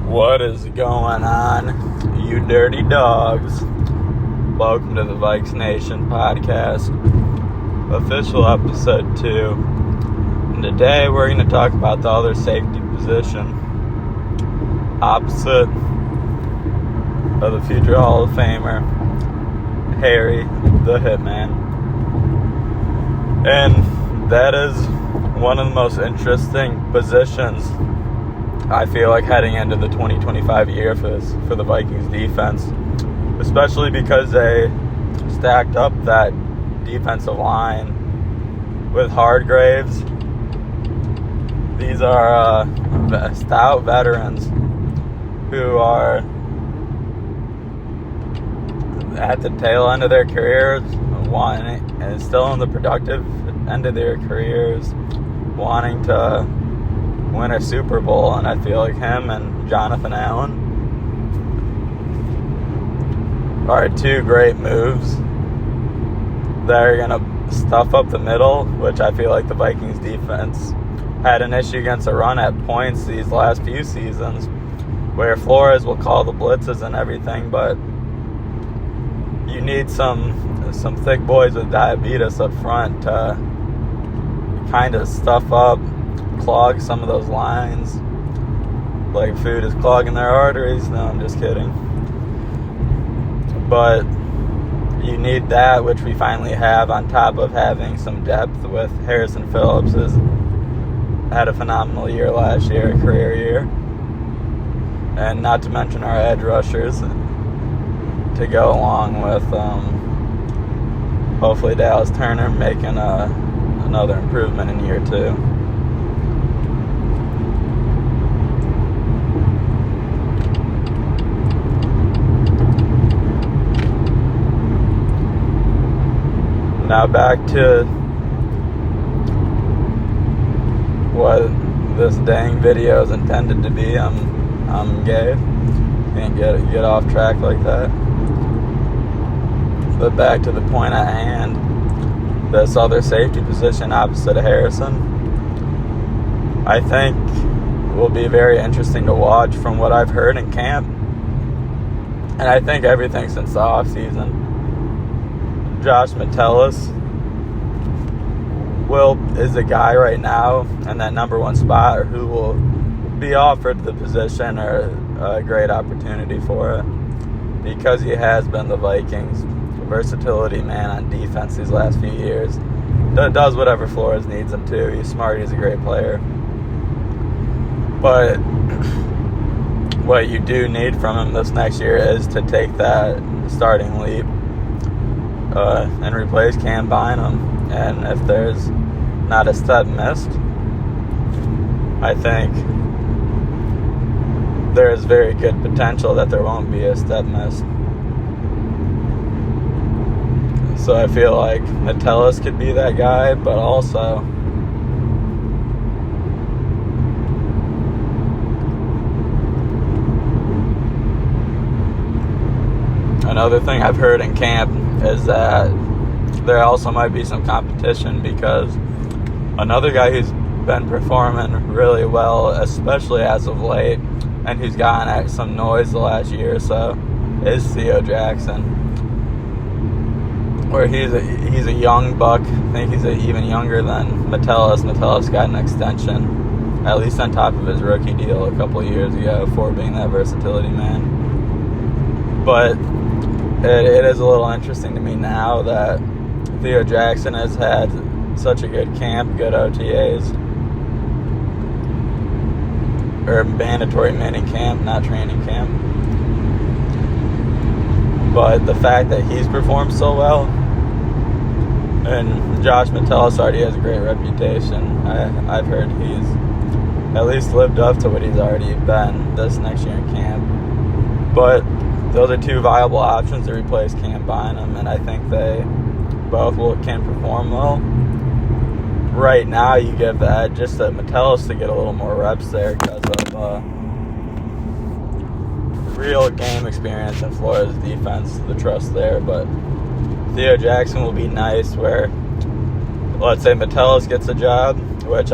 What is going on, you dirty dogs? Welcome to the Vikes Nation Podcast, official episode 2. And today we're going to talk about the other safety position, opposite of the future Hall of Famer, Harry the Hitman. And that is one of the most interesting positions, I feel like, heading into the 2025 year for the Vikings defense, especially because they stacked up that defensive line with Hargraves. These are stout veterans who are at the tail end of their careers, and still in the productive end of their careers, wanting to win a Super Bowl. And I feel like him and Jonathan Allen are two great moves that are going to stuff up the middle, which I feel like the Vikings defense had an issue against the run at points these last few seasons, where Flores will call the blitzes and everything, but you need some thick boys with diabetes up front to kind of stuff up, clog some of those lines, like food is clogging their arteries. No, I'm just kidding. But you need that, which we finally have, on top of having some depth with Harrison Phillips, who's had a phenomenal year last year, a career year. And not to mention our edge rushers to go along with hopefully Dallas Turner making another improvement in year 2. Now back to what this dang video is intended to be. I'm gay. Can't get off track like that. But back to the point at hand. This other safety position opposite of Harrison, I think, will be very interesting to watch from what I've heard in camp. And I think everything since the offseason. Josh Metellus is the guy right now in that number 1 spot, or who will be offered the position or a great opportunity for it, because he has been the Vikings' versatility man on defense these last few years. Does whatever Flores needs him to. He's smart. He's a great player. But what you do need from him this next year is to take that starting leap and replace Cam Bynum. And if there's not a step missed, I think there is very good potential that there won't be a step missed. So I feel like Metellus could be that guy, but also another thing I've heard in camp is that there also might be some competition, because another guy who's been performing really well, especially as of late, and who's gotten at some noise the last year or so, is Theo Jackson. Where he's a young buck. I think he's even younger than Metellus. Metellus got an extension, at least on top of his rookie deal a couple of years ago, for being that versatility man. But it is a little interesting to me now that Theo Jackson has had such a good camp, good OTAs, or mandatory mini camp, not training camp. But the fact that he's performed so well, and Josh Metellus already has a great reputation. I've heard he's at least lived up to what he's already been this next year in camp. But those are two viable options to replace Cam Bynum, and I think they both can perform well. Right now, you give that just to Metellus to get a little more reps there because of real game experience in Florida's defense, the trust there. But Theo Jackson will be nice where, let's say Metellus gets a job, which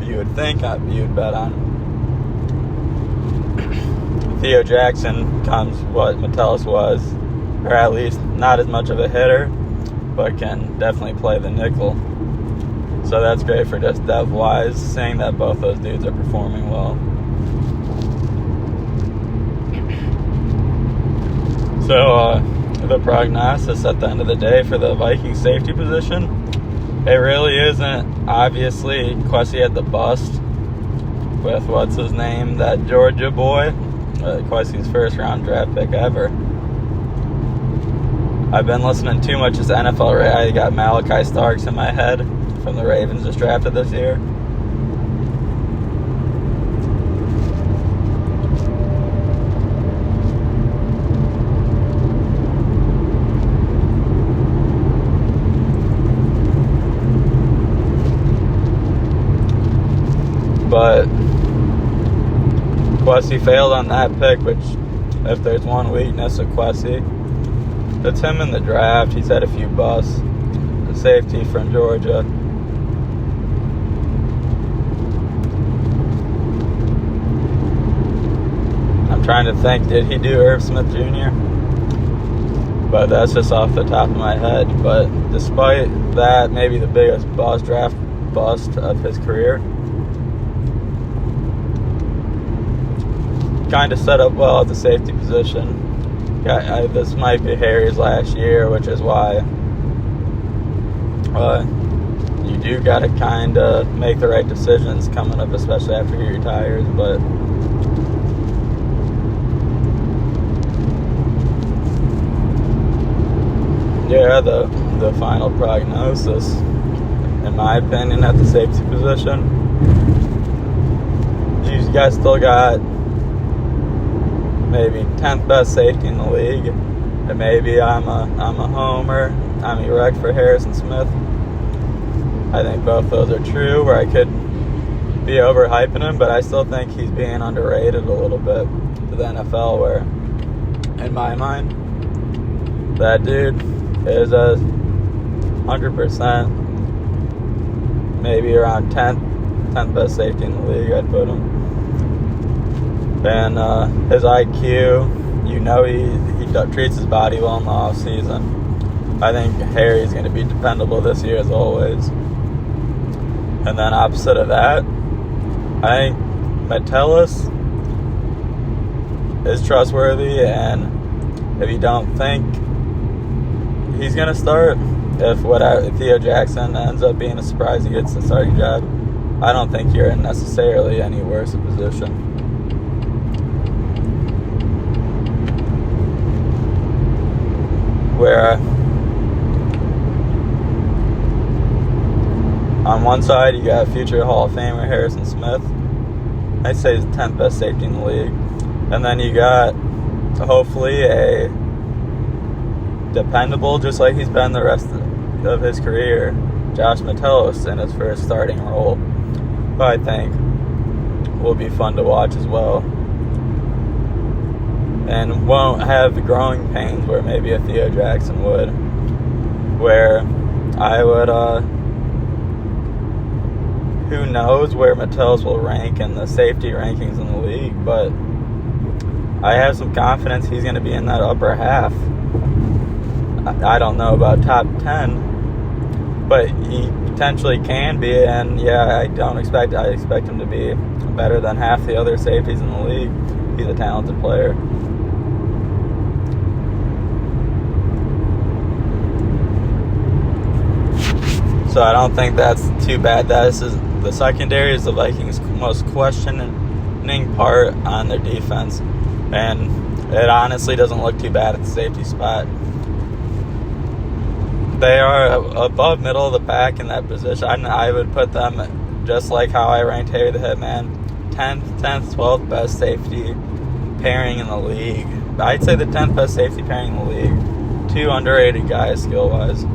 you would think you would bet on. Theo Jackson comes what Metellus was, or at least not as much of a hitter, but can definitely play the nickel. So that's great for just depth-wise, seeing that both those dudes are performing well. So the prognosis at the end of the day for the Vikings safety position, it really isn't. Obviously, Kwesi had the bust with what's his name, that Georgia boy, Kwesi's first round draft pick ever. I've been listening too much to NFL. I got Malachi Starks in my head from the Ravens just drafted this year. But Kwesi failed on that pick, which, if there's one weakness of Kwesi, it's him in the draft. He's had a few busts. The safety from Georgia. I'm trying to think, did he do Irv Smith Jr.? But that's just off the top of my head. But despite that, maybe the biggest draft bust of his career, kind of set up well at the safety position. This might be Harry's last year, which is why you do got to kind of make the right decisions coming up, especially after he retires. But yeah, the final prognosis, in my opinion, at the safety position, you guys still got maybe 10th best safety in the league, and maybe I'm a homer, I'm erect for Harrison Smith. I think both those are true, where I could be overhyping him, but I still think he's being underrated a little bit to the NFL, where, in my mind, that dude is a 100%, maybe around 10th best safety in the league, I'd put him. And his IQ, he treats his body well in the off season. I think Harry's going to be dependable this year as always. And then opposite of that, I think Metellus is trustworthy, and if you don't think he's going to start, if Theo Jackson ends up being a surprise, he gets the starting job, I don't think you're in necessarily any worse a position. Where on one side you got future Hall of Famer Harrison Smith, I'd say he's the 10th best safety in the league, and then you got hopefully a dependable, just like he's been the rest of his career, Josh Metellus in his first starting role, who I think will be fun to watch as well, and won't have the growing pains where maybe a Theo Jackson would, where I would, who knows where Metellus will rank in the safety rankings in the league, but I have some confidence he's going to be in that upper half. I don't know about top 10, but he potentially can be, and yeah, I expect him to be better than half the other safeties in the league. He's a talented player. So I don't think that's too bad. The secondary is the Vikings' most questioning part on their defense, and it honestly doesn't look too bad at the safety spot. They are above middle of the pack in that position. I would put them just like how I ranked Harry the Hitman, 10th, 12th best safety pairing in the league. I'd say the 10th best safety pairing in the league. Two underrated guys skill-wise.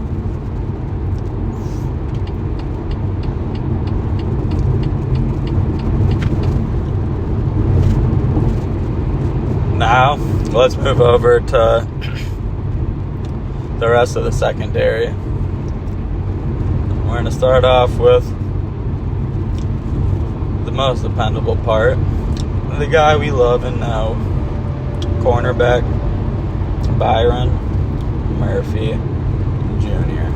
Now, let's move over to the rest of the secondary. We're going to start off with the most dependable part. The guy we love and know, cornerback Byron Murphy Jr.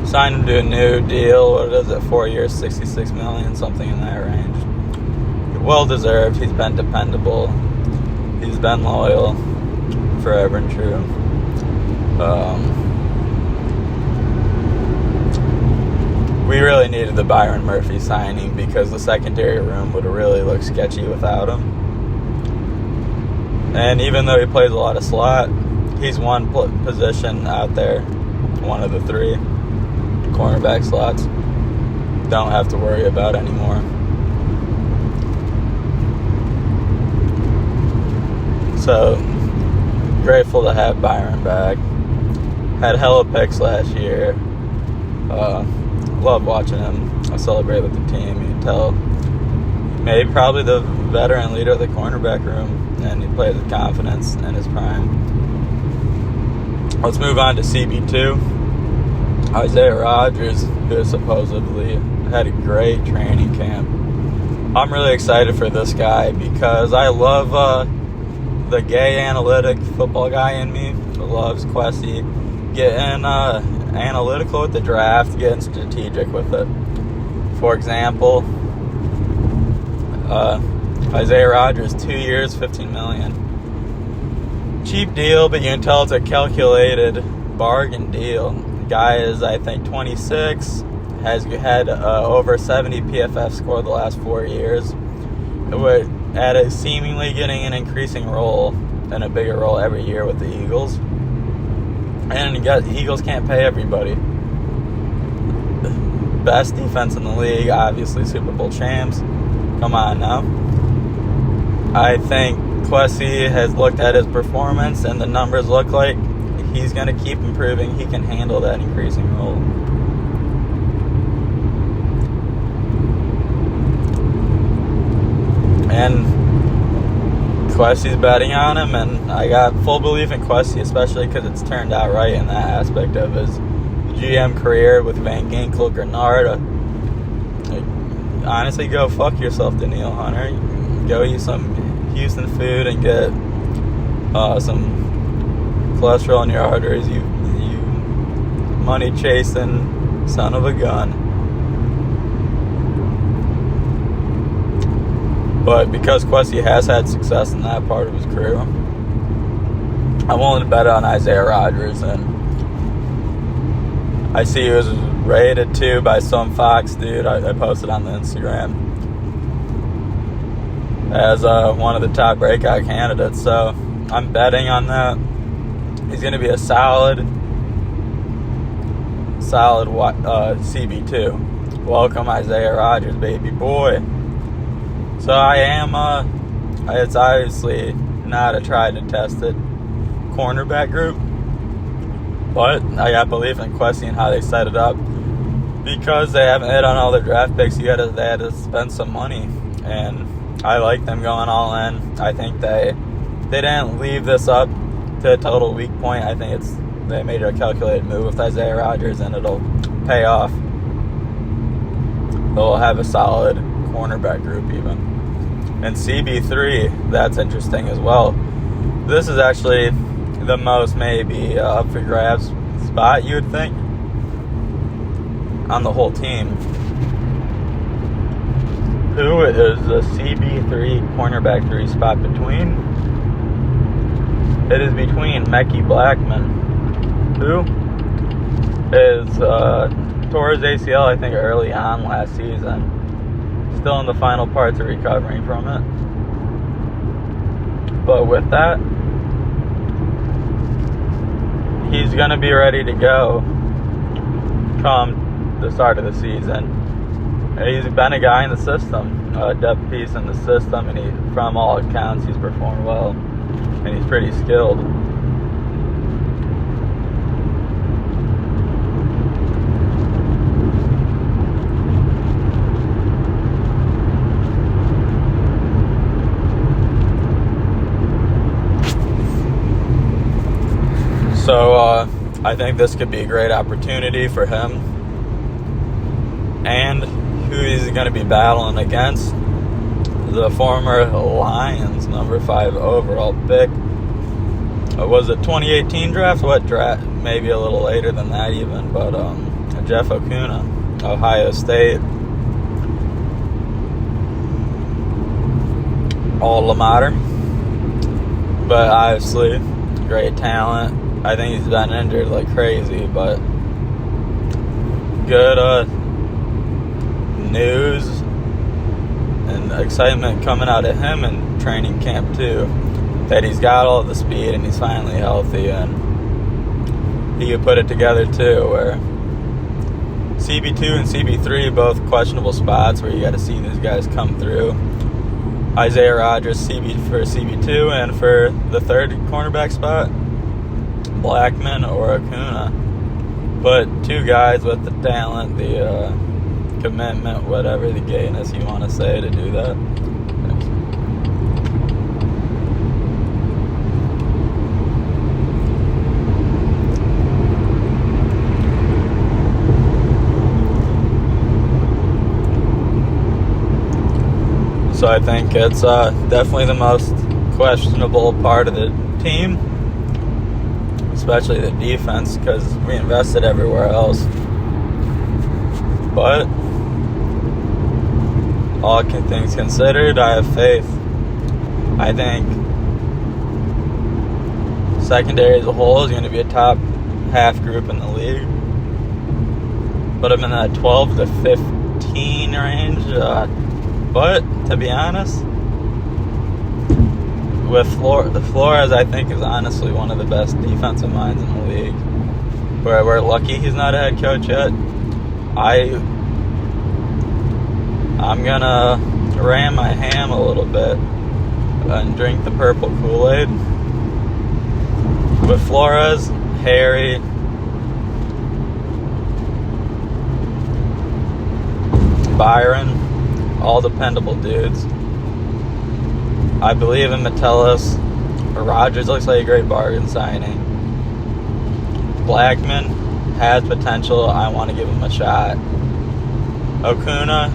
Signed him to a new deal. What is it? 4 years, $66 million, something in that range. Well deserved. He's been dependable. He's been loyal, forever and true. We really needed the Byron Murphy signing because the secondary room would have really looked sketchy without him. And even though he plays a lot of slot, he's one position out there, one of the three cornerback slots. Don't have to worry about anymore. So, grateful to have Byron back. Had hella picks last year. Love watching him celebrate with the team. You can tell maybe probably the veteran leader of the cornerback room, and he plays with confidence in his prime. Let's move on to CB2. Isaiah Rodgers, who supposedly had a great training camp. I'm really excited for this guy because I love the gay analytic football guy in me who loves Kwesi getting analytical with the draft, getting strategic with it. For example, Isaiah Rodgers, 2 years, $15 million. Cheap deal, but you can tell it's a calculated bargain deal. The guy is, I think, 26, has had over 70 PFF score the last 4 years. At a seemingly getting an increasing role and a bigger role every year with the Eagles. And the Eagles can't pay everybody. Best defense in the league, obviously Super Bowl champs. Come on now. I think Kwesi has looked at his performance, and the numbers look like he's going to keep improving. He can handle that increasing role. And Kwesi's betting on him, and I got full belief in Kwesi, especially because it's turned out right in that aspect of his GM career with Van Ginkel, Grenard. Honestly, go fuck yourself, Daniil Hunter. Go eat some Houston food and get some cholesterol in your arteries, you money-chasing son of a gun. But because Kwesi has had success in that part of his career, I'm willing to bet on Isaiah Rodgers. And I see he was rated too by some Fox dude I posted on the Instagram as one of the top breakout candidates. So I'm betting on that. He's going to be a solid CB2. Welcome Isaiah Rodgers, baby boy. So I am, it's obviously not a tried and tested cornerback group, but I got belief in Kwesi and how they set it up. Because they haven't hit on all their draft picks, they had to spend some money, and I like them going all in. I think they didn't leave this up to a total weak point. I think they made a calculated move with Isaiah Rodgers, and it'll pay off. They'll have a solid cornerback group even. And CB3, that's interesting as well. This is actually the most maybe up for grabs spot, you would think, on the whole team. Who is the CB3 cornerback 3 spot between? It is between Mekhi Blackman, who is tore his ACL, I think, early on last season. Still in the final parts of recovering from it. But with that, he's going to be ready to go come the start of the season. And he's been a guy in the system, a depth piece in the system, and from all accounts, he's performed well, and he's pretty skilled. So I think this could be a great opportunity for him. And who he's going to be battling against the former Lions number 5 overall pick. Was it 2018 draft? What draft? Maybe a little later than that even, but Jeff Okudah, Ohio State. Alma mater. But obviously, great talent. I think he's been injured like crazy, but good news and excitement coming out of him in training camp too. That he's got all the speed and he's finally healthy, and he could put it together too, where CB2 and CB3 both questionable spots where you got to see these guys come through. Isaiah Rodgers CB for CB2, and for the third cornerback spot, Blackman or Acuna. But two guys with the talent, the commitment, whatever the gayness you want to say to do that. So I think it's definitely the most questionable part of the team, especially the defense, because we invested everywhere else. But all things considered, I have faith. I think secondary as a whole is going to be a top half group in the league. But I'm in that 12 to 15 range. But to be honest, with Flores, I think is honestly one of the best defensive minds in the league. We're lucky he's not a head coach yet. I'm gonna ram my ham a little bit and drink the purple Kool-Aid. With Flores, Harry, Byron, all dependable dudes. I believe in Metellus. Rodgers looks like a great bargain signing. Blackman has potential. I want to give him a shot. Acuna,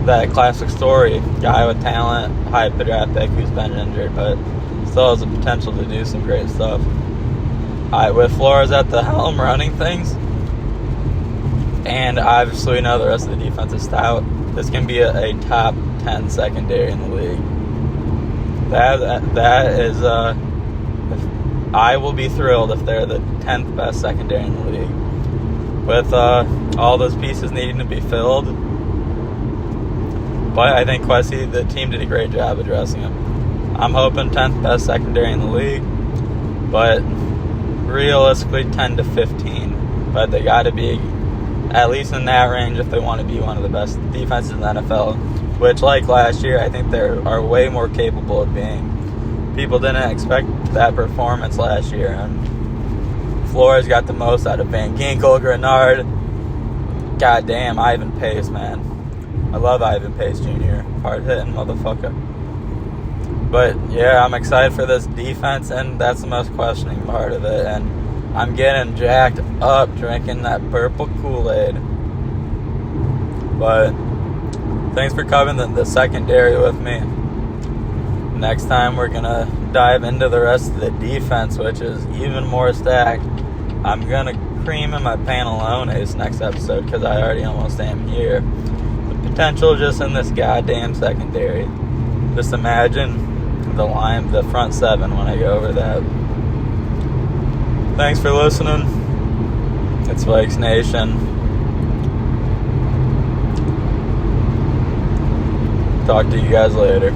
that classic story. Guy with talent, high draft pick who's been injured, but still has the potential to do some great stuff. With Flores at the helm running things, and obviously we know the rest of the defense is stout, this can be a top 10 secondary in the league. That is, I will be thrilled if they're the 10th best secondary in the league. With all those pieces needing to be filled. But I think Quessy, the team did a great job addressing them. I'm hoping 10th best secondary in the league, but realistically 10 to 15. But they got to be at least in that range if they want to be one of the best defenses in the NFL, which, like last year, I think they are way more capable of being. People didn't expect that performance last year, and Flores got the most out of Van Ginkel, Grenard. Goddamn, Ivan Pace, man. I love Ivan Pace Jr., hard-hitting motherfucker. But, yeah, I'm excited for this defense, and that's the most questioning part of it, and I'm getting jacked up drinking that purple Kool-Aid. But thanks for covering the secondary with me. Next time we're going to dive into the rest of the defense, which is even more stacked. I'm going to cream in my panelones next episode because I already almost am here. The potential just in this goddamn secondary. Just imagine the front seven when I go over that. Thanks for listening. It's Vikes Nation. Talk to you guys later.